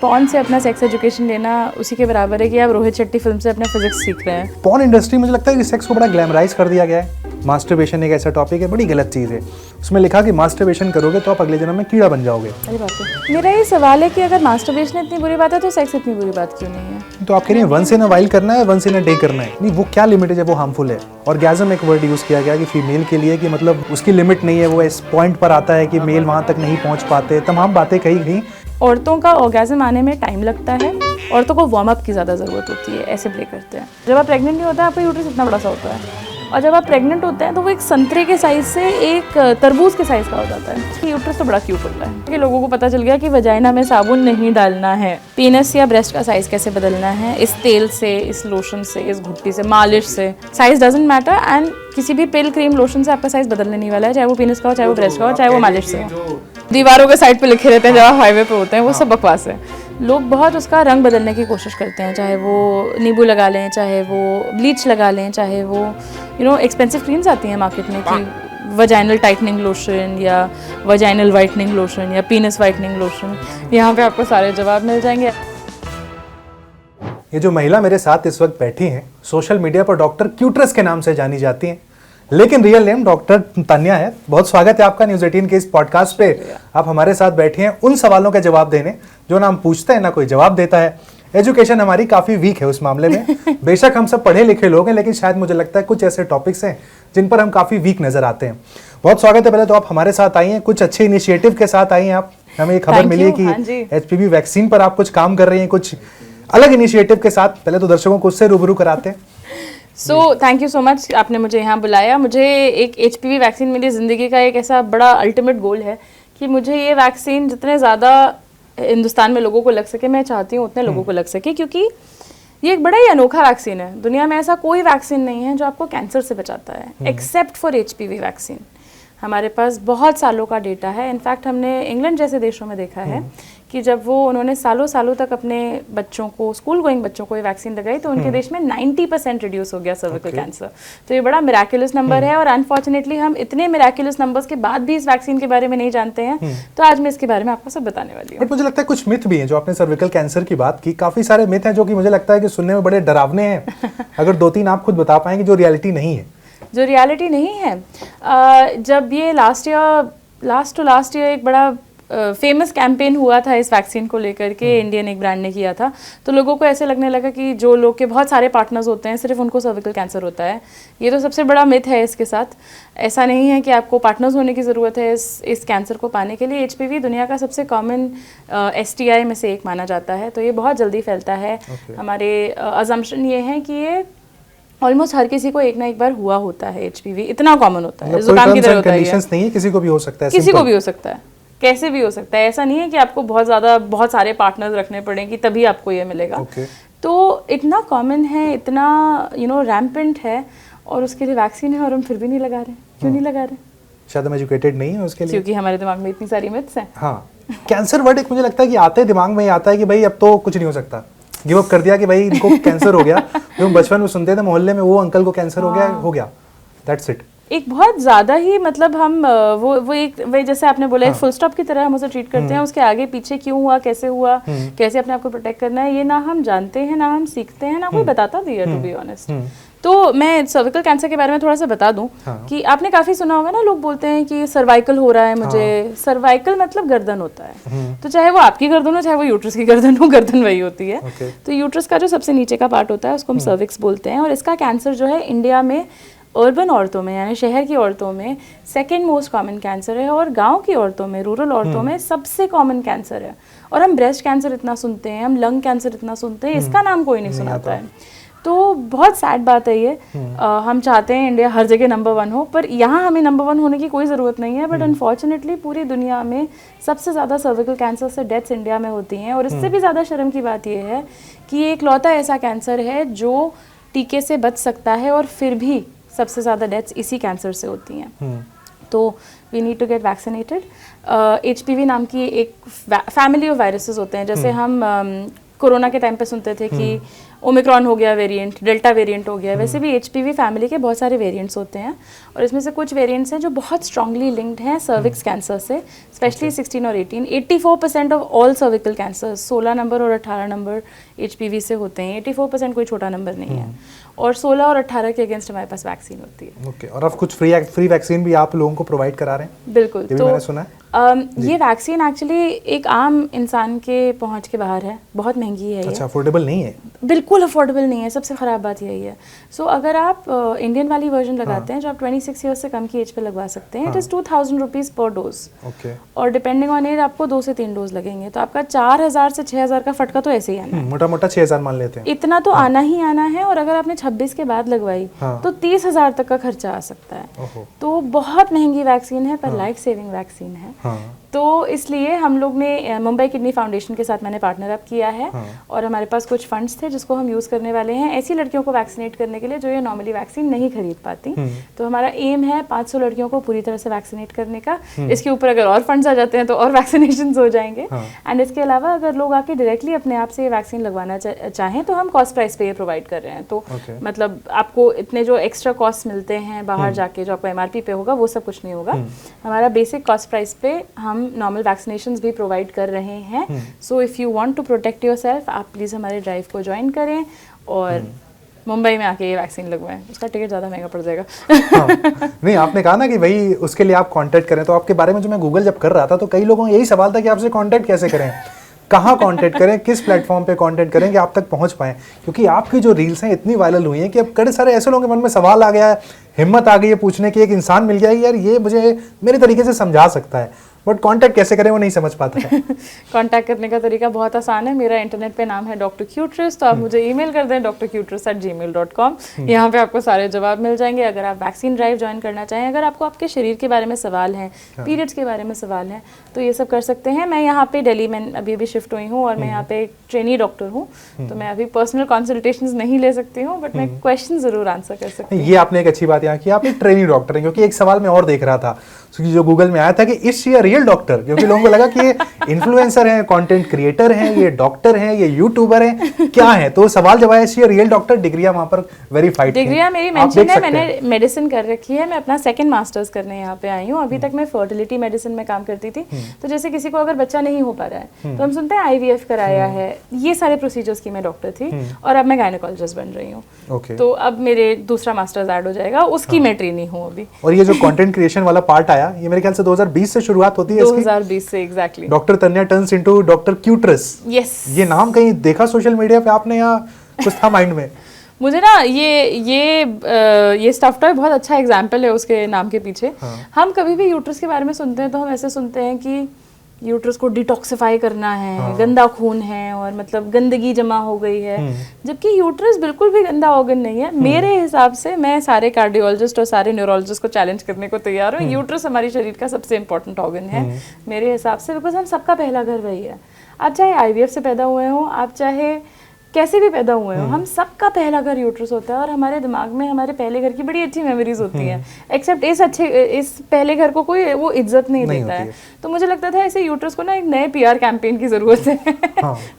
Porn से अपना sex education लेना उसी के बराबर है कि आप रोहित शेट्टी फिल्म से अपना फिजिक्स सीख रहे हैं। पॉर्न इंडस्ट्री मुझे लगता है कि सेक्स को बड़ा ग्लैमराइज कर दिया गया है। मास्टरबेशन एक ऐसा टॉपिक है, बड़ी गलत चीज़ है। उसमें लिखा कि मास्टरबेशन करोगे तो आप अगले जन्म में कीड़ा बन जाओगे। अरे बाप रे, मेरा ये सवाल है कि अगर मास्टरबेशन इतनी बुरी बात है तो सेक्स इतनी बुरी बात क्यों नहीं है? तो आप कह रही हैं वंस इन अ वाइल करना है, वंस इन अ डे करना है। नहीं, वो क्या लिमिट है जब वो हार्मफुल है? ऑर्गेज़म एक वर्ड यूज़ किया गया कि फीमेल के लिए, कि मतलब उसकी लिमिट नहीं है, वो इस पॉइंट पर आता है कि मेल वहाँ तक नहीं पहुँच पाते। तमाम बातें कही गई। औरतों का ऑर्गेज़म आने में टाइम लगता है, औरतों को वार्म अप की ज़्यादा ज़रूरत होती है, ऐसे प्ले करते हैं। जब आप प्रेग्नेंट नहीं होता है आपका यूट्रस इतना बड़ा सा होता है, और जब आप प्रेग्नेंट होते हैं तो वो एक संतरे के साइज़ से एक तरबूज के साइज़ का हो जाता है। यूट्रस तो बड़ा क्यूट होता है कि लोगों को पता चल गया कि वजाइना में साबुन नहीं डालना है। पीनस या ब्रेस्ट का साइज़ कैसे बदलना है, इस तेल से, इस लोशन से, इस घुट्टी से, मालिश से। साइज़ डजंट मैटर, एंड किसी भी पिल, क्रीम, लोशन से आपका साइज़ बदलने नहीं वाला है, चाहे वो पीनस का हो, चाहे वो ब्रेस्ट का हो, चाहे वो मालिश से हो। दीवारों के साइड पे लिखे रहते हैं जब आप हाईवे पे होते हैं, वो सब बकवास है। लोग बहुत उसका रंग बदलने की कोशिश करते हैं, चाहे वो नींबू लगा लें, चाहे वो ब्लीच लगा लें, चाहे वो एक्सपेंसिव क्रीम्स आती हैं मार्केट में कि वजाइनल टाइटनिंग लोशन या वजाइनल वाइटनिंग लोशन या पीनस वाइटनिंग लोशन। यहाँ पे आपको सारे जवाब मिल जाएंगे। ये जो महिला मेरे साथ इस वक्त बैठी हैं, सोशल मीडिया पर डॉक्टर क्यूट्रस के नाम से जानी जाती हैं, लेकिन रियल नेम डॉक्टर तान्या है। बहुत स्वागत है आपका न्यूज़ 18 के इस पॉडकास्ट पे। आप हमारे साथ बैठे हैं उन सवालों के जवाब देने जो ना हम पूछते हैं ना कोई जवाब देता है। एजुकेशन हमारी काफ़ी वीक है उस मामले में। बेशक हम सब पढ़े लिखे लोग हैं, लेकिन शायद मुझे लगता है कुछ ऐसे टॉपिक्स हैं जिन पर हम काफ़ी वीक नज़र आते हैं। बहुत स्वागत है। पहले तो आप हमारे साथ आई हैं, कुछ अच्छे इनिशिएटिव के साथ आई हैं आप। हमें एक खबर मिली है कि HPV वैक्सीन पर आप कुछ काम कर रही हैं, कुछ अलग इनिशिएटिव के साथ। पहले तो दर्शकों को उससे रूबरू कराते हैं। So thank you so much, आपने मुझे यहाँ बुलाया। मुझे एक HPV वैक्सीन मेरी ज़िंदगी का एक ऐसा बड़ा अल्टीमेट गोल है कि मुझे ये वैक्सीन जितने ज़्यादा हिंदुस्तान में लोगों को लग सके, मैं चाहती हूँ उतने लोगों को लग सके, क्योंकि ये एक बड़ा ही अनोखा वैक्सीन है। दुनिया में ऐसा कोई वैक्सीन नहीं है जो आपको कैंसर से बचाता है, एक्सेप्ट फॉर HPV वैक्सीन। हमारे पास बहुत सालों का डेटा है। इनफैक्ट हमने इंग्लैंड जैसे देशों में देखा है कि जब उन्होंने सालों सालों तक अपने बच्चों को, स्कूल गोइंग बच्चों को ये वैक्सीन लगाई, तो उनके देश में 90% रिड्यूस हो गया सर्विकल कैंसर। तो ये बड़ा मिराकुलस नंबर है, और अनफॉर्चुनेटली हम इतने मिराकुलस नंबर्स के बाद भी इस वैक्सीन के बारे में नहीं जानते हैं। तो आज मैं इसके बारे में आपको सब बताने वाली हूँ। बट मुझे लगता है कुछ मिथ भी हैं। जो आपने सर्विकल कैंसर की बात की, काफ़ी सारे मिथ हैं जो कि मुझे लगता है कि सुनने में बड़े डरावने हैं। अगर 2-3 आप खुद बता पाएंगे जो रियलिटी नहीं है। जो रियलिटी नहीं है, जब ये लास्ट टू लास्ट ईयर एक बड़ा फेमस कैंपेन हुआ था इस वैक्सीन को लेकर के, इंडियन एक ब्रांड ने किया था, तो लोगों को ऐसे लगने लगा कि जो लोग के बहुत सारे पार्टनर्स होते हैं सिर्फ उनको सर्विकल कैंसर होता है। ये तो सबसे बड़ा मिथ है इसके साथ। ऐसा नहीं है कि आपको पार्टनर्स होने की ज़रूरत है इस कैंसर को पाने के लिए। HPV दुनिया का सबसे कॉमन STI में से एक माना जाता है, तो ये बहुत जल्दी फैलता है। हमारे अजम्पशन ये है कि ये ऑलमोस्ट हर किसी को एक ना एक बार हुआ होता है। HPV इतना कॉमन होता है, जुकाम की तरह होता है। नहीं है, किसी को भी हो सकता है, किसी को भी हो सकता है, कैसे भी हो सकता है। ऐसा नहीं है कि आपको बहुत सारे पार्टनर्स रखने पड़ेंगे तभी आपको ये मिलेगा। तो इतना कॉमन है, इतना रैम्पेंट है, और उसके लिए वैक्सीन है और हम फिर भी नहीं लगा रहे। क्यों नहीं लगा रहे? शायद हम एजुकेटेड नहीं है उसके लिए, क्योंकि हमारे दिमाग में इतनी सारी मिथ्स हैं। हाँ, कैंसर वर्ड एक मुझे लगता है कि आते दिमाग में ही आता है कि भाई अब तो कुछ नहीं हो सकता, गिव अप कर दिया कि भाई इनको कैंसर हो गया। जो बचपन में सुनते थे मोहल्ले में, वो अंकल को कैंसर हो गया, दैट्स इट। एक बहुत ज़्यादा ही मतलब हम वो जैसे आपने बोला एक फुल स्टॉप की तरह हम उसे ट्रीट करते हैं। उसके आगे पीछे क्यों हुआ, कैसे हुआ, कैसे अपने आप को प्रोटेक्ट करना है, ये ना हम जानते हैं, ना हम सीखते हैं, ना कोई बताता भी है, टू बी ऑनेस्ट। तो मैं सर्विकल कैंसर के बारे में थोड़ा सा बता दूं कि आपने काफ़ी सुना होगा ना, लोग बोलते हैं कि सर्वाइकल हो रहा है मुझे। सर्वाइकल मतलब गर्दन होता है, तो चाहे वो आपकी गर्दन हो, चाहे वो यूट्रस की गर्दन हो, गर्दन वही होती है। तो यूट्रस का जो सबसे नीचे का पार्ट होता है उसको हम सर्विक्स बोलते हैं, और इसका कैंसर जो है इंडिया में अर्बन औरतों में, यानी शहर की औरतों में सेकेंड मोस्ट कॉमन कैंसर है, और गांव की औरतों में, रूरल औरतों में सबसे कॉमन कैंसर है। और हम ब्रेस्ट कैंसर इतना सुनते हैं, हम लंग कैंसर इतना सुनते हैं, इसका नाम कोई नहीं सुनाता है। तो बहुत सैड बात है ये। हम चाहते हैं इंडिया हर जगह नंबर 1 हो, पर यहाँ हमें नंबर 1 होने की कोई ज़रूरत नहीं है। बट अनफॉर्चुनेटली पूरी दुनिया में सबसे ज़्यादा सर्विकल कैंसर से डेथ्स इंडिया में होती हैं। और इससे भी ज़्यादा शर्म की बात यह है कि ये इकलौता ऐसा कैंसर है जो टीके से बच सकता है, और फिर भी सबसे ज़्यादा डेथ्स इसी कैंसर से होती हैं। तो we need to get vaccinated. HPV नाम की एक फैमिली ऑफ वायरसेस होते हैं। जैसे हम कोरोना के टाइम पे सुनते थे कि ओमिक्रॉन हो गया वेरिएंट, डेल्टा वेरिएंट हो गया, वैसे भी HPV फैमिली के बहुत सारे वेरिएंट्स होते हैं और इसमें से कुछ वेरिएंट्स हैं जो बहुत स्ट्रांगली लिंक्ड हैं सर्विक्स कैंसर से, स्पेशली 16 और 18। 84% of all cervical cancer 16 number और 18 नंबर HPV से होते हैं। 84% कोई छोटा नंबर नहीं है और 16 और 18 के अगेंस्ट हमारे पास वैक्सीन होती है। ओके, और अब कुछ फ्री वैक्सीन भी आप लोगों को प्रोवाइड करा रहे हैं? बिल्कुल, तो मैंने सुना है ये वैक्सीन एक्चुअली एक आम इंसान के पहुंच के बाहर है, बहुत महंगी है। अच्छा, अफोर्डेबल नहीं है? बिल्कुल अफोर्डेबल नहीं है, सबसे ख़राब बात यही है। सो अगर आप इंडियन वाली वर्जन लगाते हैं जो आप 26 ईयर्स से कम की एज पे लगवा सकते हैं, इट इज़ 2000 रुपीज़ पर डोज। ओके, और डिपेंडिंग ऑन एज आपको 2 से 3 डोज लगेंगे, तो आपका 4000 से 6000 का फटका तो ऐसे ही आना है। मोटा मोटा 6000 मान लेते हैं, इतना तो आना ही आना है। और अगर आपने 26 के बाद लगवाई तो 30,000 तक का खर्चा आ सकता है। तो बहुत महंगी वैक्सीन है पर लाइफ सेविंग वैक्सीन है। तो इसलिए हम लोग ने मुंबई किडनी फाउंडेशन के साथ मैंने पार्टनर अप किया है और हमारे पास कुछ फंड्स थे जिसको हम यूज़ करने वाले हैं ऐसी लड़कियों को वैक्सीनेट करने के लिए जो ये नॉर्मली वैक्सीन नहीं खरीद पाती। तो हमारा एम है 500 लड़कियों को पूरी तरह से वैक्सीनेट करने का। इसके ऊपर अगर और फंड्स आ जाते हैं तो और वैक्सीनेशन हो जाएंगे। एंड इसके अलावा अगर लोग आके डायरेक्टली अपने आप से ये वैक्सीन लगवाना चाहें तो हम कॉस्ट प्राइस पे ये प्रोवाइड कर रहे हैं। तो मतलब आपको इतने जो एक्स्ट्रा कॉस्ट मिलते हैं बाहर जाके जो आपको MRP पे होगा वो सब कुछ नहीं होगा। हमारा बेसिक कॉस्ट प्राइस पे हम नॉर्मल वैक्सीनेशंस भी प्रोवाइड कर रहे हैं। So if you want to protect yourself आप प्लीज़ हमारे ड्राइव को ज्वाइन करें और मुंबई में आके ये वैक्सीन लगवाएं। उसका टिकट ज़्यादा महंगा पड़ जाएगा। नहीं, आपने कहा ना कि भाई उसके लिए आप कांटेक्ट करें, तो आपके बारे में जो मैं गूगल जब कर रहा था तो कई लोगों का यही सवाल था कि आपसे कांटेक्ट कैसे करें, कहाँ कांटेक्ट करें, किस प्लेटफॉर्म पे कांटेक्ट करें कि आप तक पहुंच पाएं, क्योंकि आपकी जो रील्स हैं इतनी वायरल हुई हैं कि अब कई सारे ऐसे लोगों के मन में सवाल आ गया है, हिम्मत आ गई है पूछने की, एक इंसान मिल गया है यार ये मुझे मेरे तरीके से समझा सकता है, बट कांटेक्ट कैसे करें वो नहीं समझ पाता है। कांटेक्ट करने का तरीका बहुत आसान है। मेरा इंटरनेट पे नाम है डॉक्टर क्यूट्रिस, तो आप मुझे ईमेल कर दें drqtris@gmail.com। यहाँ पे आपको सारे जवाब मिल जाएंगे। अगर आप वैक्सीन ड्राइव ज्वाइन करना चाहें, अगर आपको आपके शरीर के बारे में सवाल हैं, पीरियड्स के बारे में सवाल हैं, तो ये सब कर सकते हैं। मैं यहाँ पे दिल्ली में अभी शिफ्ट हुई हूँ और मैं यहाँ पे ट्रेनी डॉक्टर हूँ, तो मैं अभी पर्सनल कंसल्टेशंस नहीं ले सकती हूँ, बट मैं क्वेश्चन जरूर आंसर कर सकती हूँ। ये आपने एक अच्छी बात यहाँ की, आप एक ट्रेनी डॉक्टर हैं, क्योंकि एक सवाल मैं और देख रहा था जो गूगल में आया था कि is she a real doctor, क्योंकि लोगों को लगा कि ये इन्फ्लुएंसर हैं, कंटेंट क्रिएटर हैं, ये डॉक्टर हैं, ये यूट्यूबर हैं, क्या है। तो सवाल जब आया शी अ रियल डॉक्टर, डिग्रियां वहां पर वेरीफाइड थी। डिग्रियां मेरी मेंशन है, मैंने मेडिसिन कर रखी है, मैं अपना सेकंड मास्टर्स करने यहाँ पे आई हूँ। अभी तक मैं फर्टिलिटी मेडिसिन में काम करती थी। तो जैसे किसी को अगर बच्चा नहीं हो पा रहा है तो हम सुनते हैं IVF कराया है, ये सारे प्रोसीजर्स की मैं डॉक्टर थी और अब मैं गायनेकोलॉजिस्ट बन रही हूँ। तो अब मेरे दूसरा मास्टर्स ऐड हो जाएगा, उसकी मैं ट्रेनी हूँ अभी। और ये जो कंटेंट क्रिएशन वाला पार्ट आया, ये मेरे ख्याल से 2020 से शुरुआत होती है। 2020 से exactly. Doctor तन्या turns into doctor क्यूट्रिस। Yes, ये नाम कहीं देखा सोशल मीडिया पे आपने या कुछ था माइंड में? मुझे ना ये स्टफ टॉय बहुत अच्छा एग्जाम्पल है उसके नाम के पीछे। हम कभी भी यूट्रस के बारे में सुनते हैं तो हम ऐसे सुनते हैं कि यूट्रस को डिटॉक्सिफाई करना है, गंदा खून है और मतलब गंदगी जमा हो गई है, जबकि यूट्रस बिल्कुल भी गंदा ऑर्गन नहीं है। मेरे हिसाब से, मैं सारे कार्डियोलॉजिस्ट और सारे न्यूरोलॉजिस्ट को चैलेंज करने को तैयार हूँ, यूट्रस हमारे शरीर का सबसे इंपॉर्टेंट ऑर्गन है मेरे हिसाब से, बिकॉज हम सबका पहला घर वही है। आप चाहे IVF से पैदा हुए हो, आप चाहे कैसे भी पैदा हुए हो, हम सबका पहला घर यूट्रस होता है और हमारे दिमाग में हमारे पहले घर की बड़ी अच्छी मेमोरीज होती हैं। एक्सेप्ट इस पहले घर को कोई वो इज्जत नहीं देता है। तो मुझे लगता था ऐसे यूट्रस को ना एक नए PR कैंपेन की जरूरत है।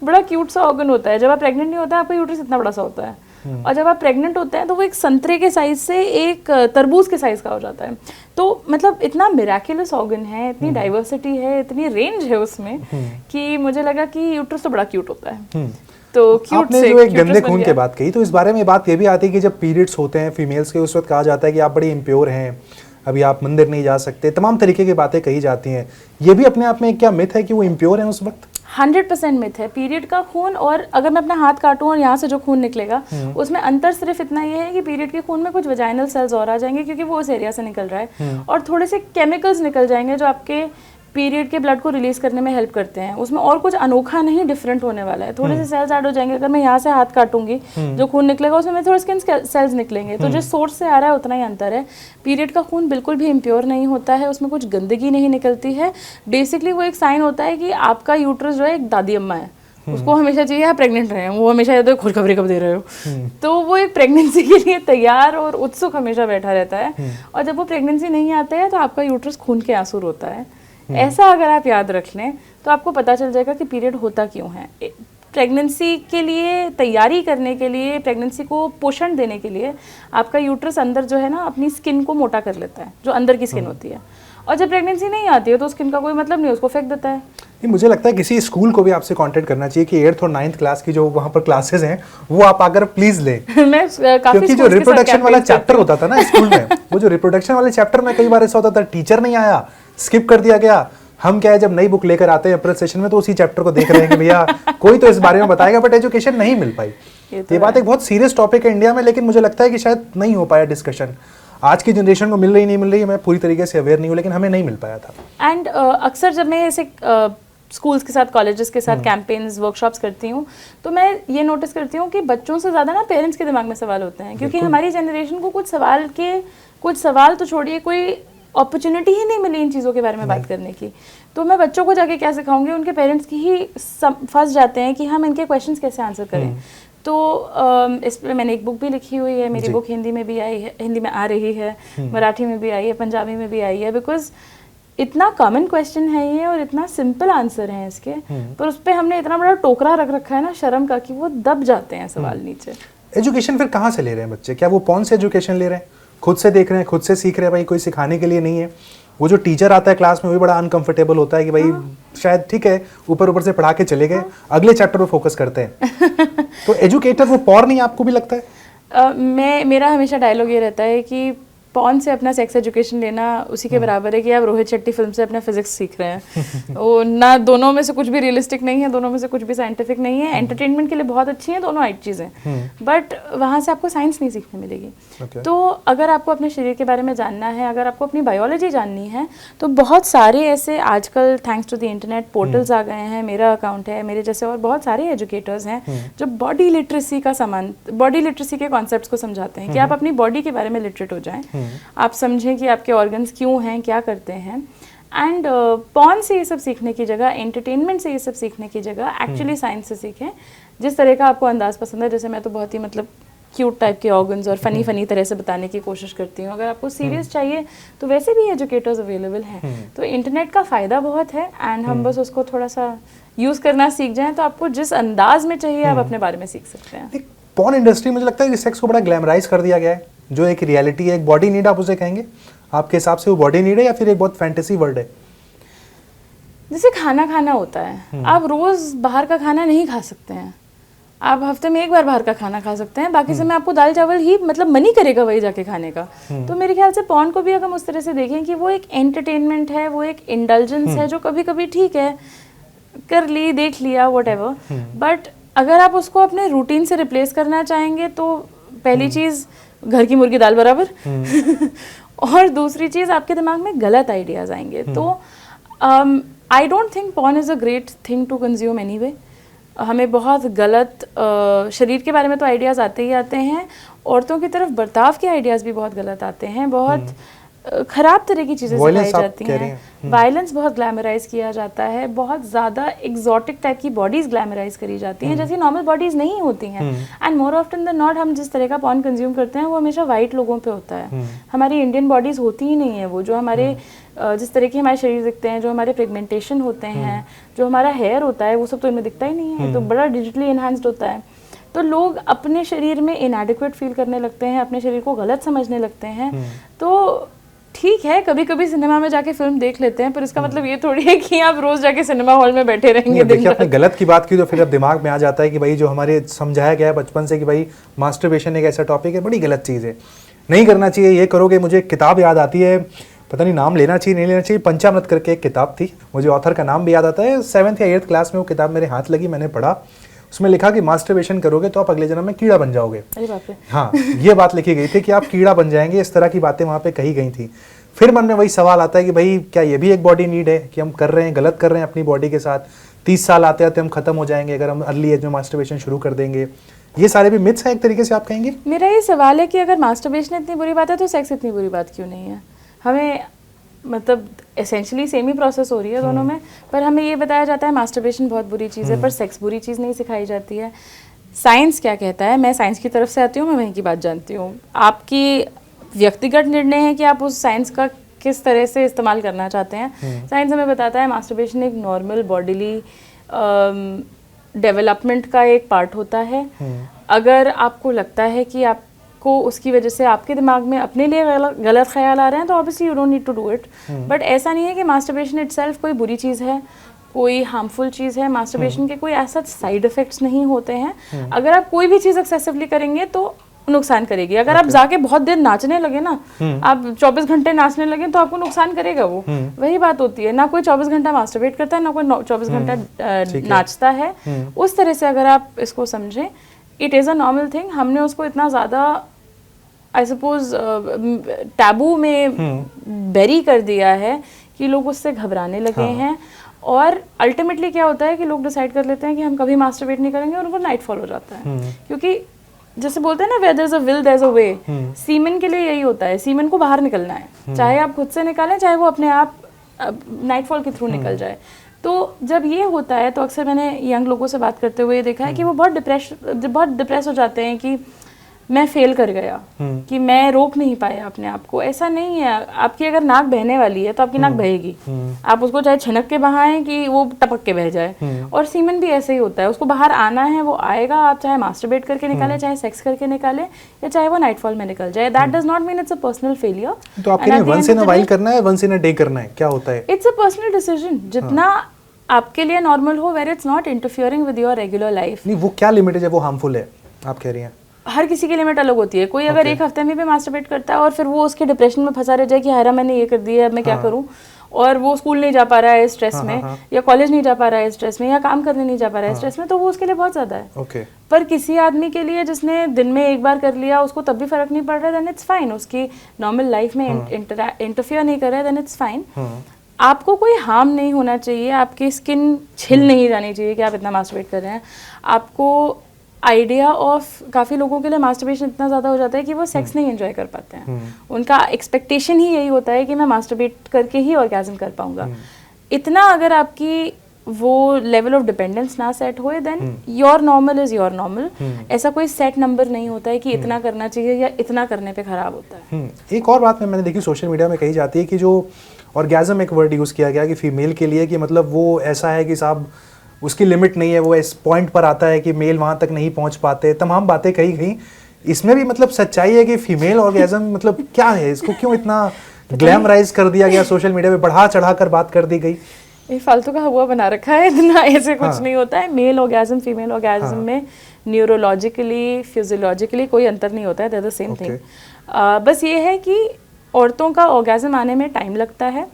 बड़ा क्यूट सा ऑर्गन होता है। जब आप प्रेग्नेंट नहीं होता आपका यूट्रस इतना बड़ा सा होता है, और जब आप प्रेग्नेंट होते हैं तो वो एक संतरे के साइज से एक तरबूज के साइज का हो जाता है। तो मतलब इतना मिराकुलस ऑर्गन है, इतनी डाइवर्सिटी है, इतनी रेंज है उसमें कि मुझे लगा कि यूट्रस तो बड़ा क्यूट होता है। तो आपने जो एक गंदे खून की बात कही, तो इस बारे में बात ये भी आती है कि जब पीरियड्स होते हैं फीमेल्स के, उस वक्त कहा जाता है कि आप बड़ी इम्प्योर हैं, अभी आप मंदिर नहीं जा सकते, तमाम तरीके की बातें कही जाती हैं। ये भी अपने आप में क्या मिथ है कि वो इम्प्योर हैं उस वक्त? 100% मिथ है। पीरियड का खून और अगर मैं अपना हाथ काटूं और यहाँ से जो खून निकलेगा उसमें अंतर सिर्फ इतना ये है कि पीरियड के खून में कुछ वजाइनल सेल्स और आ जाएंगे क्योंकि वो उस एरिया से निकल रहा है, और थोड़े से केमिकल्स निकल जाएंगे जो आपके पीरियड के ब्लड को रिलीज करने में हेल्प करते हैं। उसमें और कुछ अनोखा नहीं, डिफरेंट होने वाला है। थोड़े से सेल्स ऐड हो जाएंगे। अगर मैं यहाँ से हाथ काटूंगी, जो खून निकलेगा उसमें थोड़े स्किन सेल्स निकलेंगे, तो जिस सोर्स से आ रहा है उतना ही अंतर है। पीरियड का खून बिल्कुल भी इम्प्योर नहीं होता है, उसमें कुछ गंदगी नहीं निकलती है। बेसिकली वो एक साइन होता है कि आपका यूट्रस जो है एक दादी अम्मा है, उसको हमेशा चाहिए आप प्रेग्नेंट रहे, वो हमेशा ये तो खुशखबरी कब दे रहे हो। तो वो एक प्रेगनेंसी के लिए तैयार और उत्सुक हमेशा बैठा रहता है, और जब वो प्रेगनेंसी नहीं आते है तो आपका यूट्रस खून के आंसू रोता है। ऐसा अगर आप याद रख लें तो आपको पता चल जाएगा कि पीरियड होता क्यों है। प्रेगनेंसी के लिए तैयारी करने के लिए, प्रेगनेंसी को पोषण देने के लिए आपका यूट्रस अंदर जो है ना अपनी स्किन को मोटा कर लेता है, जो अंदर की स्किन होती है। और जब प्रेगनेंसी नहीं आती है तो स्किन का कोई मतलब नहीं, उसको फेंक देता है। मुझे लगता है किसी स्कूल को भी आपसे कांटेक्ट करना चाहिए कि 8th और 9th क्लास की जो वहाँ पर क्लासेस हैं वो आप आकर प्लीज लें। मैं काफी क्योंकि जो रिप्रोडक्शन वाला चैप्टर होता था ना स्कूल में, वो जो रिप्रोडक्शन वाले चैप्टर में कई बार ऐसा होता था टीचर नहीं आया, स्किप कर दिया गया। हम क्या है जब नई बुक लेकर आते हैं अप्रैल सेशन में तो उसी चैप्टर को देख रहे हैं कि भैया कोई तो इस बारे में बताएगा, बट एजुकेशन नहीं मिल पाई। ये बात एक बहुत सीरियस टॉपिक है इंडिया में, लेकिन मुझे लगता है कि शायद नहीं हो पाया डिस्कशन। आज की जनरेशन को मिल रही नहीं मिल रही, मैं पूरी तरीके से अवेयर नहीं हूँ, लेकिन हमें नहीं मिल पाया था। एंड अक्सर जब मैं ऐसे स्कूल्स के साथ, कॉलेजेस के साथ कैंपेन्स, वर्कशॉप्स करती हूँ तो मैं ये नोटिस करती हूँ कि बच्चों से ज़्यादा ना पेरेंट्स के दिमाग में सवाल होते हैं, क्योंकि हमारी जनरेशन को कुछ सवाल तो छोड़िए, कोई अपॉर्चुनिटी ही नहीं मिली इन चीज़ों के बारे में बात करने की। तो मैं बच्चों को जाके क्या सिखाऊंगी, उनके पेरेंट्स की ही फंस जाते हैं कि हम इनके क्वेश्चंस कैसे आंसर करें। तो इस पर मैंने एक बुक भी लिखी हुई है, मेरी बुक हिंदी में भी आई है, हिंदी में आ रही है, मराठी में भी आई है, पंजाबी में भी आई है, बिकॉज इतना कॉमन क्वेश्चन है ये और इतना सिंपल आंसर है इसके, पर उस पर हमने इतना बड़ा टोकरा रख रखा है ना शर्म का कि वो दब जाते हैं सवाल नीचे। एजुकेशन फिर कहाँ से ले रहे हैं बच्चे? क्या वो पॉन से एजुकेशन ले रहे हैं, खुद से देख रहे हैं, खुद से सीख रहे हैं? भाई कोई सिखाने के लिए नहीं है। वो जो टीचर आता है क्लास में वो भी बड़ा अनकंफर्टेबल होता है कि भाई शायद ठीक है ऊपर से पढ़ा के चले गए, अगले चैप्टर पर फोकस करते हैं। तो एजुकेटर वो पॉर नहीं, आपको भी लगता है? मेरा हमेशा डायलॉग ये रहता है कि पॉन से अपना सेक्स एजुकेशन लेना उसी के बराबर है कि आप रोहित शेट्टी फिल्म से अपना फिजिक्स सीख रहे हैं। वो ना, दोनों में से कुछ भी रियलिस्टिक नहीं है, दोनों में से कुछ भी साइंटिफिक नहीं है। एंटरटेनमेंट के लिए बहुत अच्छी हैं दोनों चीज़ें, बट वहाँ से आपको साइंस नहीं सीखने मिलेगी। तो अगर आपको अपने शरीर के बारे में जानना है, अगर आपको अपनी बायोलॉजी जाननी है, तो बहुत सारे ऐसे आजकल thanks to the internet portals आ गए हैं। मेरा अकाउंट है, मेरे जैसे और बहुत सारे एजुकेटर्स हैं जो बॉडी लिटरेसी के कॉन्सेप्ट्स को समझाते हैं कि आप अपनी बॉडी के बारे में लिटरेट हो जाएं, आप समझें कि आपके ऑर्गन्स क्यों हैं, क्या करते हैं। एंड पॉर्न से ये सब सीखने की जगह, एंटरटेनमेंट से ये सब सीखने की जगह एक्चुअली साइंस से सीखें। जिस तरह का आपको अंदाज पसंद है, जैसे मैं तो बहुत ही मतलब क्यूट टाइप के ऑर्गन्स और फनी तरह से बताने की कोशिश करती हूँ। अगर आपको सीरियस चाहिए तो वैसे भी एजुकेटर्स अवेलेबल हैं। तो इंटरनेट का फ़ायदा बहुत है एंड हम बस उसको थोड़ा सा यूज़ करना सीख जाएं तो आपको जिस अंदाज में चाहिए आप अपने बारे में सीख सकते हैं। पॉर्न इंडस्ट्री मुझे लगता है कि सेक्स को बड़ा ग्लैमराइज कर दिया गया है, जो एक रियलिटी है, एक बॉडी नीड आप उसे कहेंगे? आपके हिसाब से वो बॉडी नीड है या फिर एक बहुत फैंटेसी वर्ड है? जैसे खाना होता है, आप रोज बाहर का खाना नहीं खा सकते हैं, आप हफ्ते में एक बार बाहर का खाना खा सकते हैं, बाकी समय आपको दाल चावल ही मतलब मन ही करेगा वही जाके खाने का। तो मेरे ख्याल से पॉर्न को भी अगर हम उस तरह से देखें कि वो एक एंटरटेनमेंट है, वो एक इंडल्जेंस है जो कभी कभी ठीक है कर ली, देख लिया, व्हाटएवर। बट अगर आप उसको अपने रूटीन से रिप्लेस करना चाहेंगे तो पहली चीज़ घर की मुर्गी दाल बराबर और दूसरी चीज़ आपके दिमाग में गलत आइडियाज़ आएंगे। तो I don't think porn is a great thing to consume anyway. हमें बहुत गलत शरीर के बारे में तो आइडियाज़ आते ही आते हैं, औरतों की तरफ बर्ताव के आइडियाज़ भी बहुत गलत आते हैं, बहुत खराब तरह की चीज़ें सिखाई जाती हैं। वायलेंस बहुत ग्लैमराइज किया जाता है, बहुत ज़्यादा एग्जॉटिक टाइप की बॉडीज़ ग्लैमराइज करी जाती हैं जैसी नॉर्मल बॉडीज़ नहीं होती हैं। And more often than not हम जिस तरह का पॉर्न कंज्यूम करते हैं वो हमेशा वाइट लोगों पे होता है। हमारी इंडियन बॉडीज़ होती ही नहीं है वो, जो हमारे जिस तरह के हमारे शरीर दिखते हैं, जो हमारे पिगमेंटेशन होते हैं, जो हमारा हेयर होता है, वो सब तो इनमें दिखता ही नहीं है। तो बड़ा डिजिटली इन्हांस्ड होता है। तो लोग अपने शरीर में इनएडिक्वेट फील करने लगते हैं, अपने शरीर को गलत समझने लगते हैं। तो ठीक है, कभी कभी सिनेमा में जाके फिल्म देख लेते हैं, पर इसका मतलब ये थोड़ी है कि आप रोज जाके सिनेमा हॉल में बैठे रहेंगे। देखिए, आपने गलत की बात की तो फिर अब दिमाग में आ जाता है कि भाई जो हमारे समझाया गया है बचपन से कि भाई मास्टरबेशन एक ऐसा टॉपिक है, बड़ी गलत चीज़ है, नहीं करना चाहिए, ये करोगे। मुझे एक किताब याद आती है, पता नहीं नाम लेना चाहिए नहीं लेना चाहिए, पंचामृत करके एक किताब थी, मुझे ऑथर का नाम भी याद आता है। 7th या 8th क्लास में वो किताब मेरे हाथ लगी, मैंने पढ़ा। उसमें लिखा कि मास्टरबेशन करोगे तो आप अगले जन्म में कीड़ा बन जाओगे। अरे बाप रे। हाँ, ये बात लिखी गई थी कि आप कीड़ा बन जाएंगे, इस तरह की बातें वहाँ पे कही गई थी। फिर मन में वही सवाल आता है कि भाई क्या ये भी एक बॉडी नीड है कि हम कर रहे हैं, गलत कर रहे हैं अपनी बॉडी के साथ? 30 साल आते आते हम खत्म हो जाएंगे अगर हम अर्ली एज में मास्टरबेशन शुरू कर देंगे। ये सारे भी मिथ्स हैं एक तरीके से, आप कहेंगे? मेरा ये सवाल है कि अगर मास्टरबेशन इतनी बुरी बात है तो सेक्स इतनी बुरी बात क्यों नहीं है? हमें मतलब एसेंशियली सेम ही प्रोसेस हो रही है दोनों में, पर हमें ये बताया जाता है मास्टरबेशन बहुत बुरी चीज़ है, पर सेक्स बुरी चीज़ नहीं सिखाई जाती है। साइंस क्या कहता है? मैं साइंस की तरफ से आती हूँ, मैं वहीं की बात जानती हूँ। आपकी व्यक्तिगत निर्णय है कि आप उस साइंस का किस तरह से इस्तेमाल करना चाहते हैं। साइंस हमें बताता है मास्टरबेशन एक नॉर्मल बॉडीली डेवलपमेंट का एक पार्ट होता है। अगर आपको लगता है कि आपको उसकी वजह से आपके दिमाग में अपने लिए गलत ख्याल आ रहे हैं तो obviously you don't need to do it. But ऐसा नहीं है कि मास्टरबेशन इटसेल्फ कोई बुरी चीज़ है, कोई हार्मफुल चीज़ है। मास्टरबेशन के कोई ऐसा साइड इफेक्ट्स नहीं होते हैं। अगर आप कोई भी चीज़ एक्सेसिवली करेंगे तो नुकसान करेगी। अगर आप जाके बहुत देर नाचने लगे ना, आप 24 घंटे नाचने लगे तो आपको नुकसान करेगा वो। वही बात होती है, ना कोई 24 घंटा मास्टरबेट करता है, ना कोई 24 घंटा नाचता है। उस तरह से अगर आप इसको समझें, it is a normal thing. हमने उसको इतना ज़्यादा आई सपोज टैबू में बेरी कर दिया है कि लोग उससे घबराने लगे हैं। और अल्टीमेटली क्या होता है कि लोग डिसाइड कर लेते हैं कि हम कभी मास्टरबेट नहीं करेंगे और उनको नाइट फॉल हो जाता है। क्योंकि जैसे बोलते हैं ना, where there's a will there's a way। Semen के लिए यही होता है, सीमन को बाहर निकलना है, चाहे आप खुद से निकालें चाहे वो अपने आप नाइटफॉल के थ्रू निकल जाए। तो जब ये होता है तो अक्सर मैंने यंग लोगों से बात करते हुए देखा है कि वो बहुत डिप्रेस हो जाते हैं कि मैं फेल कर गया, कि मैं रोक नहीं पाया अपने आप को। ऐसा नहीं है। आपकी अगर नाक बहने वाली है तो आपकी नाक बहेगी, आप उसको चाहे छिनक के बहाएं कि वो टपक के बह जाए। और सीमन भी ऐसे ही होता है, उसको बाहर आना है, वो आएगा। आप चाहे मास्टरबेट करके निकालें, चाहे सेक्स करके निकालें, या चाहे वो नाइटफॉल में निकल जाए। That does not mean it's a personal failure. तो आपके लिए वंस इन अ व्हाइल करना है, वंस इन अ डे करना है, क्या होता है? It's a personal decision. जितना आपके लिए नॉर्मल हो, where it's not interfering with your regular life. नहीं, वो क्या लिमिट है, वो हार्मफुल है आप कह रही हैं? हर किसी की लिमिट अलग होती है। कोई अगर एक हफ्ते में भी मास्टरबेट करता है और फिर वो उसके डिप्रेशन में फंसा रह जाए कि हायरा मैंने ये कर दिया, अब मैं क्या करूं, और वो स्कूल नहीं जा पा रहा है स्ट्रेस में, या कॉलेज नहीं जा पा रहा है स्ट्रेस में, या काम करने नहीं जा पा रहा है स्ट्रेस में, तो वो उसके लिए बहुत ज्यादा है। पर किसी आदमी के लिए जिसने दिन में एक बार कर लिया, उसको तब भी फर्क नहीं पड़ रहा है, देन इट्स फाइन। उसकी नॉर्मल लाइफ में इंटरफियर नहीं कर रहा है, देन इट्स फाइन। आपको कोई हार्म नहीं होना चाहिए, आपकी स्किन छिल नहीं जानी चाहिए कि आप इतना मास्टरबेट कर रहे हैं। आपको आइडिया ऑफ, काफ़ी लोगों के लिए मास्टरबेशन इतना ज़्यादा हो जाता है कि वो सेक्स नहीं एंजॉय कर पाते हैं। उनका एक्सपेक्टेशन ही यही होता है कि मैं मास्टरबेट करके ही ऑर्गेज़म कर पाऊंगा। इतना अगर आपकी वो लेवल ऑफ डिपेंडेंस ना सेट होए, then your normal is your normal. ऐसा कोई सेट नंबर नहीं होता है कि इतना करना चाहिए या इतना करने पे खराब होता है। एक और बात मैंने देखी सोशल मीडिया में कही जाती है कि जो ऑर्गेज़म एक वर्ड यूज़ किया गया कि फीमेल के लिए, कि मतलब वो ऐसा है कि साहब उसकी लिमिट नहीं है, वो इस पॉइंट पर आता है कि मेल वहां तक नहीं पहुंच पाते। तमाम बातें कही गई, इसमें भी मतलब सच्चाई है कि फीमेल ऑर्गेज़म मतलब क्या है, इसको क्यों इतना ग्लैमराइज कर दिया गया, सोशल मीडिया पे बढ़ा चढ़ा कर बात कर दी गई? ये फालतू का हुआ बना रखा है, इतना ऐसे कुछ नहीं होता है। मेल ऑर्गेज़म फीमेल ऑर्गेज़म में न्यूरोलॉजिकली फिजियोलॉजिकली कोई अंतर नहीं होता है, that is the same thing. बस ये है कि औरतों का ऑर्गेज़म आने में टाइम लगता है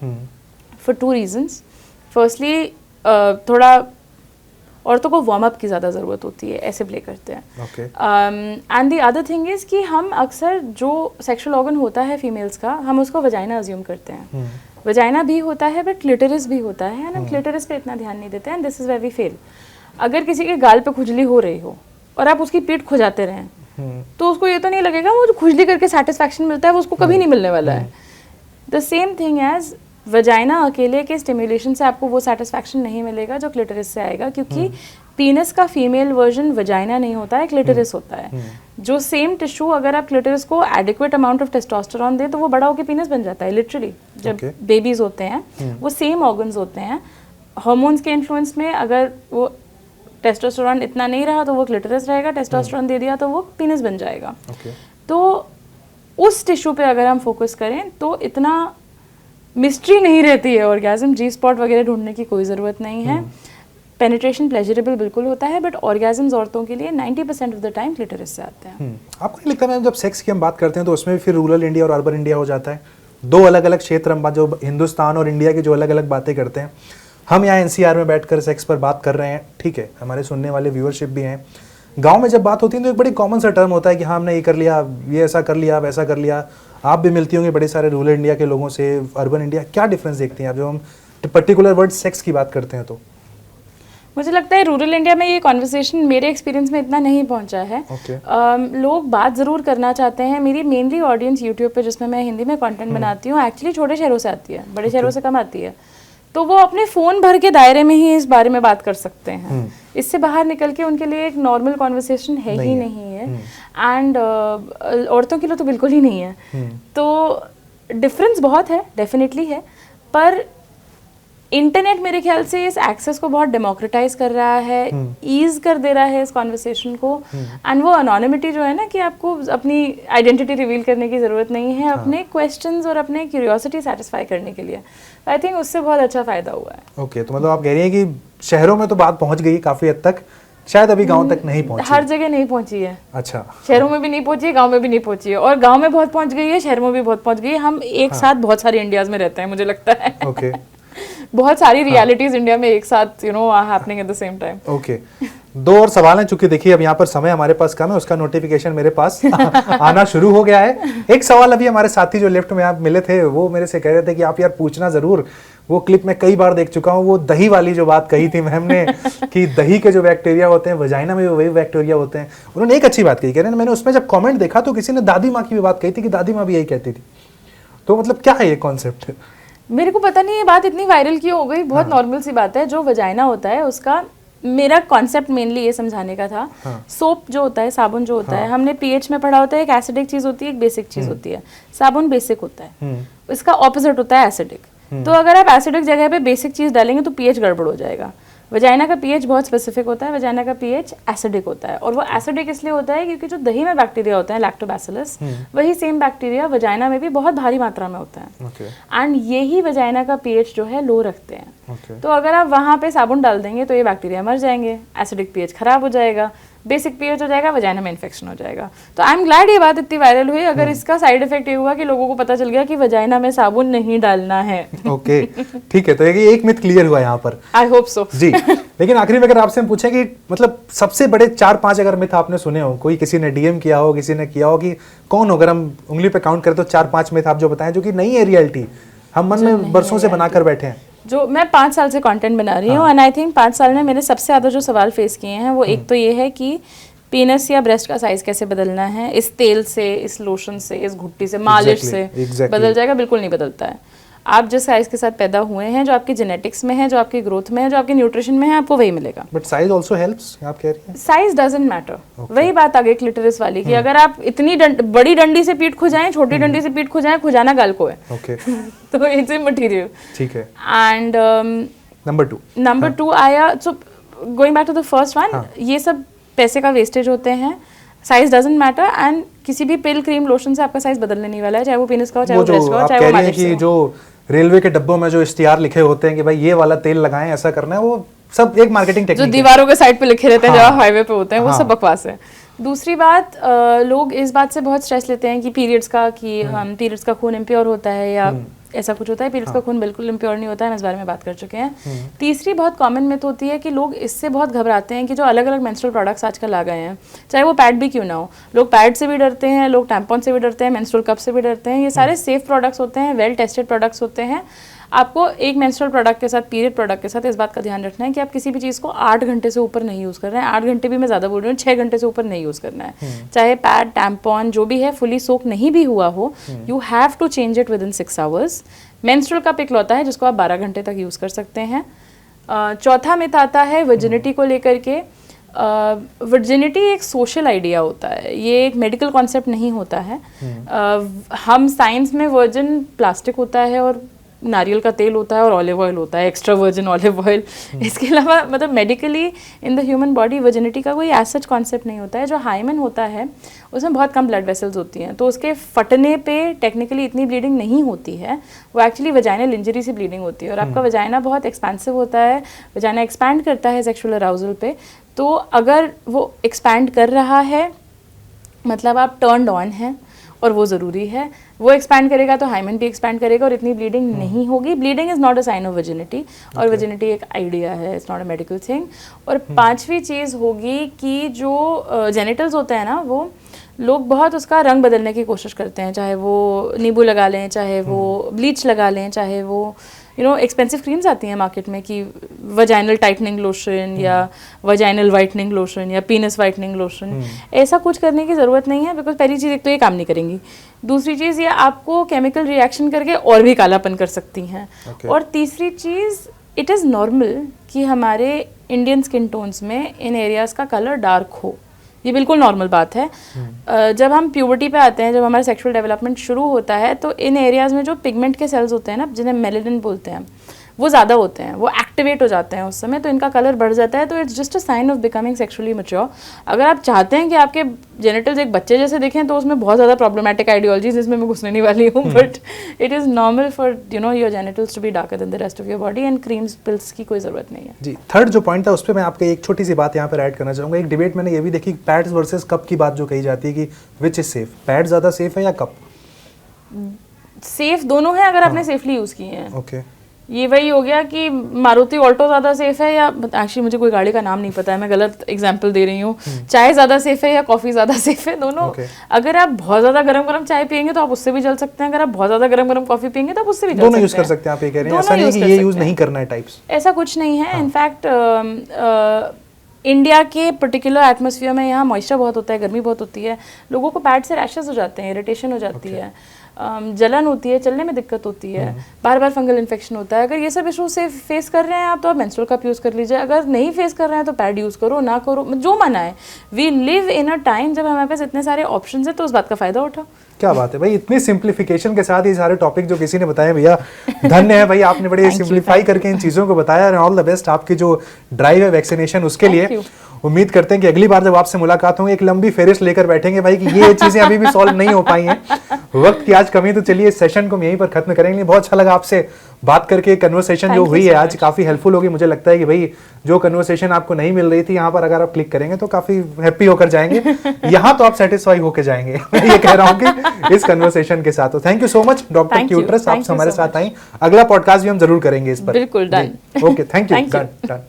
फॉर 2 रीजंस। फर्स्टली थोड़ा औरतों को वार्म अप की ज़्यादा ज़रूरत होती है, ऐसे प्ले करते हैं। And the other thing is कि हम अक्सर जो सेक्सुअल ऑर्गन होता है फीमेल्स का, हम उसको वजाइना अज्यूम करते हैं। वजाइना भी होता है बट क्लिटरिस भी होता है, हम क्लिटरिस पे इतना ध्यान नहीं देते हैं। This is where we fail. अगर किसी के गाल पे खुजली हो रही हो और आप उसकी पीठ खुजाते रहें, तो उसको ये तो नहीं लगेगा वो जो खुजली करके सेटिस्फैक्शन मिलता है वो उसको कभी नहीं मिलने वाला है। The same thing as vagina अकेले के स्टिमुलेशन से आपको वो सेटिस्फैक्शन नहीं मिलेगा जो क्लिटरिस से आएगा, क्योंकि पीनस का फीमेल वर्जन वजाइना नहीं होता है, क्लिटरिस होता है। जो सेम टिश्यू अगर आप क्लिटरिस को एडिक्वेट अमाउंट ऑफ टेस्टोस्टेरोन दे तो वो बड़ा होकर पीनस बन जाता है लिटरली। जब बेबीज होते हैं वो सेम ऑर्गन्स होते हैं। हार्मोन्स के इन्फ्लुएंस में अगर वो टेस्टोस्टेरोन इतना नहीं रहा तो वो क्लिटरिस रहेगा, टेस्टोस्टेरोन दे दिया तो वो पीनस बन जाएगा। तो उस टिश्यू पे अगर हम फोकस करें तो इतना मिस्ट्री नहीं रहती है ऑर्गेज़म। जी स्पॉट वगैरह ढूंढने की कोई ज़रूरत नहीं है। पेनिट्रेशन प्लेजरेबल बिल्कुल होता है, बट ऑर्गेज़म्स औरतों के लिए 90% ऑफ द टाइम क्लिटरिस से आते हैं। आपको नहीं लगता मैम, जब सेक्स की हम बात करते हैं तो उसमें फिर रूरल इंडिया और अर्बन इंडिया हो जाता है? 2 अलग अलग क्षेत्र हम जो हिंदुस्तान और इंडिया की जो अलग अलग बातें करते हैं। हम यहाँ NCR में बैठकर सेक्स पर बात कर रहे हैं, ठीक है, हमारे सुनने वाले व्यूअरशिप भी हैं। गांव में जब बात होती है तो एक बड़ी कॉमन सा टर्म होता है कि हाँ हमने ये कर लिया, ये ऐसा कर लिया, वैसा कर लिया। आप भी मिलती होंगी बड़े सारे रूरल इंडिया के लोगों से, अर्बन इंडिया। क्या डिफरेंस देखती हैं आप जब हम पर्टिकुलर वर्ड सेक्स की बात करते हैं? तो मुझे लगता है रूरल इंडिया में ये कॉन्वर्सेशन मेरे एक्सपीरियंस में इतना नहीं पहुंचा है। लोग बात ज़रूर करना चाहते हैं। मेरी मेनली ऑडियंस यूट्यूब पे जिसमें मैं हिंदी में कंटेंट बनाती हूँ एक्चुअली छोटे शहरों से आती है, बड़े शहरों से कम आती है। तो वो अपने फ़ोन भर के दायरे में ही इस बारे में बात कर सकते हैं। इससे बाहर निकल के उनके लिए एक नॉर्मल कॉन्वर्सेशन है ही नहीं है। एंड औरतों के लिए तो बिल्कुल ही नहीं है। तो डिफरेंस बहुत है, डेफिनेटली है, पर इंटरनेट मेरे ख्याल से इस एक्सेस को बहुत डेमोक्रेटाइज कर रहा है, ईज कर दे रहा है इस कॉन्वर्सेशन को, एंड वो अनोनिमिटी जो है ना कि आपको अपनी आइडेंटिटी रिवील करने की ज़रूरत नहीं है अपने क्वेश्चंस और अपने क्यूरियोसिटी सेटिस्फाई करने के लिए, आई थिंक उससे बहुत अच्छा फ़ायदा हुआ है। ओके, तो मतलब आप कह रही हैं कि शहरों में तो बात पहुंच गई काफ़ी हद तक, शायद अभी गांव तक नहीं पहुंची। हर जगह नहीं पहुंची है। अच्छा, शहरों में भी नहीं पहुंची है, गांव में भी नहीं पहुंची है, और गांव में बहुत पहुंच गई है, शहरों में भी बहुत पहुंच गई है। हम एक साथ बहुत सारी इंडियाज में रहते हैं, मुझे लगता है। ओके, बहुत सारी रियलिटीज इंडिया में एक साथ happening at the same time. Okay, 2 और सवाल हैं, चूंकि देखिए अब यहाँ पर समय हमारे पास कम है, उसका नोटिफिकेशन मेरे पास आना शुरू हो गया है। एक सवाल अभी हमारे साथी जो लेफ्ट में आप मिले थे वो मेरे से कह रहे थे कि आप यार पूछना जरूर, वो क्लिप में कई बार देख चुका हूँ, वो दही वाली जो बात कही थी मैम ने कि दही के जो बैक्टीरिया होते हैं वजाइना में वही बैक्टीरिया होते हैं। उन्होंने एक अच्छी बात कही, कह रहे हैं मैंने उसमें जब कमेंट देखा तो किसी ने दादी माँ की भी बात कही थी कि दादी माँ भी यही कहती थी। तो मतलब क्या है ये कॉन्सेप्ट? मेरे को पता नहीं ये बात इतनी वायरल क्यों हो गई, बहुत नॉर्मल सी बात है। जो वजाइना होता है उसका मेरा कॉन्सेप्ट मेनली ये समझाने का था, सोप जो होता है, साबुन जो होता है, हमने पीएच में पढ़ा होता है, एक एसिडिक चीज होती है, एक बेसिक चीज होती है। साबुन बेसिक होता है, इसका ऑपोजिट होता है एसिडिक। तो अगर आप एसिडिक जगह पे बेसिक चीज डालेंगे तो पीएच गड़बड़ हो जाएगा। वजाइना का पीएच बहुत स्पेसिफिक होता है, वजाइना का पीएच एसिडिक होता है, और वो एसिडिक इसलिए होता है क्योंकि जो दही में बैक्टीरिया होता है लैक्टोबैसिलस, वही सेम बैक्टीरिया वजाइना में भी बहुत भारी मात्रा में होता है, एंड यही वजाइना का पीएच जो है लो रखते हैं। तो अगर आप वहाँ पे साबुन डाल देंगे तो ये बैक्टीरिया मर जाएंगे, एसिडिक पीएच खराब हो जाएगा, बेसिक पीएच हो जाएगा, वजाइना में इन्फेक्शन हो जाएगा। तो आई एम ग्लैड ये बात इतनी वायरल हुई। अगर इसका साइड इफेक्ट ये हुआ कि लोगों को पता चल गया कि वजाइना में साबुन नहीं डालना है। ओके, ठीक है, तो एक मिथ क्लियर हुआ यहाँ पर। आई होप सो जी। लेकिन आखिरी में अगर आपसे हम पूछें कि मतलब सबसे बड़े 4-5 अगर मिथ आपने सुने हो, कोई किसी ने डीएम किया हो, किसी ने किया हो, कि कौन हो, अगर हम उंगली पे काउंट करें तो 4-5 मिथ आप जो बताएं जो कि नहीं है रियलिटी, हम मन में बरसों से बनाकर बैठे हैं। जो मैं 5 साल से कंटेंट बना रही हूँ, एंड आई थिंक 5 साल में मैंने सबसे ज़्यादा जो सवाल फेस किए हैं वो एक तो ये है कि पीनस या ब्रेस्ट का साइज कैसे बदलना है, इस तेल से, इस लोशन से, इस घुट्टी से, मालिश से बदल जाएगा? बिल्कुल नहीं बदलता है। आप जिस साइज के साथ पैदा हुए हैं, जो आपकी जेनेटिक्स में है, जो आपकी ग्रोथ में है, जो आपके न्यूट्रिशन में है, आपको वही मिलेगा। बट साइज आल्सो हेल्प्स, आप कह रही हैं? Size doesn't matter. वही बात आ गई क्लिटरिस वाली कि अगर आप इतनी बड़ी डंडी से पीठ खुजाएं, छोटी डंडी से पीठ खुजाएं, खुजाना गाल को है। ओके, तो इट्स ए मटेरियल। ठीक है। एंड नंबर 2 आया, so going back to the first one, ये सब पैसे का वेस्टेज होते हैं। साइज डजंट मैटर, एंड किसी भी पिल, क्रीम, लोशन से आपका साइज बदलने नहीं वाला है, चाहे वो पेनिस का हो, चाहे वो ब्रेस्ट का हो, चाहे वो मालिश का हो। जो रेलवे के डब्बों में जो इश्तिहार लिखे होते हैं कि भाई ये वाला तेल लगाएं, ऐसा करना है, वो सब एक मार्केटिंग टेक्निक जो दीवारों के साइड पे लिखे रहते हैं, जो हाईवे पे होते हैं, वो सब बकवास है। दूसरी बात, लोग इस बात से बहुत स्ट्रेस लेते हैं कि पीरियड्स का, कि हम पीरियड्स का खून इम्प्योर होता है या ऐसा कुछ होता है। पीरियड्स का खून बिल्कुल इम्प्योर नहीं होता है, हम इस बारे में बात कर चुके हैं। तीसरी बहुत कॉमन मिथ होती है कि लोग इससे बहुत घबराते हैं कि जो अलग अलग मेंस्ट्रुअल प्रोडक्ट्स आजकल आ गए हैं, चाहे वो पैड भी क्यों ना हो, लोग पैड से भी डरते हैं, लोग टैम्पॉन से भी डरते हैं, मेंस्ट्रुअल कप से भी डरते हैं। ये सारे सेफ प्रोडक्ट्स होते हैं, वेल टेस्टेड प्रोडक्ट्स होते हैं। आपको एक मेंस्ट्रुअल प्रोडक्ट के साथ, पीरियड प्रोडक्ट के साथ इस बात का ध्यान रखना है कि आप किसी भी चीज़ को 8 घंटे से ऊपर नहीं यूज़ कर रहे हैं। 8 घंटे भी मैं ज़्यादा बोल रही हूँ, 6 घंटे से ऊपर नहीं यूज़ करना है। चाहे पैड, टैम्पॉन जो भी है फुली सोक नहीं भी हुआ हो, you have to change it within 6 hours. Menstrual cup इकलौता है जिसको आप 12 घंटे तक यूज़ कर सकते हैं। चौथा मिथ आता है वर्जिनिटी को लेकर के। वर्जिनिटी एक सोशल आइडिया होता है, ये एक मेडिकल कॉन्सेप्ट नहीं होता है। हम साइंस में वर्जिन प्लास्टिक होता है और नारियल का तेल होता है और ऑलिव ऑयल होता है, एक्स्ट्रा वर्जिन ऑलिव ऑयल। इसके अलावा मतलब medically in the human body virginity का कोई एज सच कॉन्सेप्ट नहीं होता है। जो हाइमन होता है उसमें बहुत कम ब्लड वेसल्स होती हैं, तो उसके फटने पे टेक्निकली इतनी ब्लीडिंग नहीं होती है, वो एक्चुअली वजाइनल इंजरी से ब्लीडिंग होती है। और आपका वजाइना बहुत एक्सपेंसिव होता है, वजाइना एक्सपैंड करता है सेक्शुअल अराउजल पे, तो अगर वो एक्सपैंड कर रहा है मतलब आप टर्न्ड ऑन हैं और वो ज़रूरी है। वो एक्सपैंड करेगा तो हाइमन भी एक्सपैंड करेगा और इतनी ब्लीडिंग नहीं होगी। Bleeding is not a sign of virginity, और वर्जिनिटी एक आइडिया है, it's not a medical thing. और पांचवी चीज़ होगी कि जो जेनिटल्स होते हैं ना, वो लोग बहुत उसका रंग बदलने की कोशिश करते हैं, चाहे वो नींबू लगा लें, चाहे वो ब्लीच लगा लें, चाहे वो एक्सपेंसिव क्रीम्स आती हैं मार्केट में कि वजाइनल टाइटनिंग लोशन या वजाइनल वाइटनिंग लोशन या पीनस वाइटनिंग लोशन। ऐसा कुछ करने की ज़रूरत नहीं है, बिकॉज पहली चीज़ एक तो ये काम नहीं करेंगी, दूसरी चीज़ ये आपको केमिकल रिएक्शन करके और भी कालापन कर सकती हैं। और तीसरी चीज़, इट इज़ नॉर्मल कि हमारे इंडियन स्किन टोन्स में इन एरियाज़ का कलर डार्क हो, ये बिल्कुल नॉर्मल बात है। जब हम प्यूबर्टी पे आते हैं, जब हमारा सेक्सुअल डेवलपमेंट शुरू होता है, तो इन एरियाज़ में जो पिगमेंट के सेल्स होते हैं ना, जिन्हें मेलेनिन बोलते हैं, वो ज़्यादा होते हैं, वो एक्टिवेट हो जाते हैं उस समय, तो इनका कलर बढ़ जाता है। तो it's just a sign of becoming sexually mature. अगर आप चाहते हैं कि आपके जेनिटल्स एक बच्चे जैसे दिखें तो उसमें बहुत ज़्यादा प्रॉब्लमेटिक आइडियोलॉजीज इसमें मैं घुसने नहीं वाली हूँ, but it is normal for your genitals to be darker than the rest of your body, and creams pills की कोई ज़रूरत नहीं है। जी, थर्ड जो पॉइंट था उस पर मैं आपको एक छोटी सी बात यहाँ पर ऐड करना चाहूँगा। एक डिबेट मैंने ये भी देखी, पैड्स वर्सेस कप की बात जो कही जाती है कि विच इज सेफ, पैड ज़्यादा सेफ है या कप? सेफ दोनों है अगर आपने सेफली यूज़ किए हैं। ओके, ये वही हो गया कि मारुति ऑल्टो ज़्यादा सेफ है या, एक्चुअली मुझे कोई गाड़ी का नाम नहीं पता है, मैं गलत एग्जांपल दे रही हूँ, चाय ज़्यादा सेफ है या कॉफ़ी ज़्यादा सेफ है, दोनों। अगर आप बहुत ज़्यादा गरम गरम चाय पियेंगे तो आप उससे भी जल सकते हैं, अगर आप बहुत ज़्यादा गरम गरम कॉफ़ी पियेंगे तो आप उससे भी जल सकते हैं। दोनों यूज़ कर सकते हैं, आप ये कह रहे हैं? ऐसा नहीं कि ये यूज़ नहीं करना है टाइप्स, ऐसा कुछ नहीं है। इनफैक्ट इंडिया के पर्टिकुलर एटमॉस्फेयर में यहाँ मॉइस्चर बहुत होता है, गर्मी बहुत होती है, लोगों को पैड से रैशेस हो जाते हैं, इरिटेशन हो जाती है, जलन होती है, चलने में दिक्कत होती है, बार बार फंगल इन्फेक्शन होता है। अगर ये सब इशू से फेस कर रहे हैं आप तो आप मेंस्ट्रुअल कप यूज़ कर लीजिए, अगर नहीं फेस कर रहे हैं तो पैड यूज़ करो, ना करो, जो मना है। We live in a time जब हमारे पास इतने सारे ऑप्शन है, तो उस बात का फ़ायदा उठाओ। क्या बात है भाई, इतनी सिंप्लीफिकेशन के साथ ये सारे टॉपिक जो किसी ने बताया, भैया धन्य है भाई, आपने बड़े सिंप्लीफाई करके इन चीज़ों को बताया। ऑल द बेस्ट आपकी जो ड्राइव है वैक्सीनेशन उसके लिए। उम्मीद करते हैं कि अगली बार जब आपसे मुलाकात होगी एक लंबी फेरिस्त लेकर बैठेंगे भाई कि ये चीज़ें अभी भी सॉल्व नहीं हो पाई हैं, वक्त की आज कमी। तो चलिए इस सेशन को हम यहीं पर खत्म करेंगे। बहुत अच्छा लगा आपसे बात करके, कन्वर्सेशन जो हुई है आज काफ़ी हेल्पफुल होगी। मुझे लगता है कि भाई जो कन्वर्सेशन आपको नहीं मिल रही थी, यहाँ पर अगर आप क्लिक करेंगे तो काफ़ी हैप्पी होकर जाएंगे, यहाँ तो आप सेटिस्फाई होकर जाएंगे। मैं ये कह रहा हूँ कि इस कन्वर्सेशन के साथ। तो thank you so much doctor क्यूट्रस, आप हमारे साथ आई। अगला पॉडकास्ट भी हम जरूर करेंगे इस पर। बिल्कुल, done. Okay, thank you, done.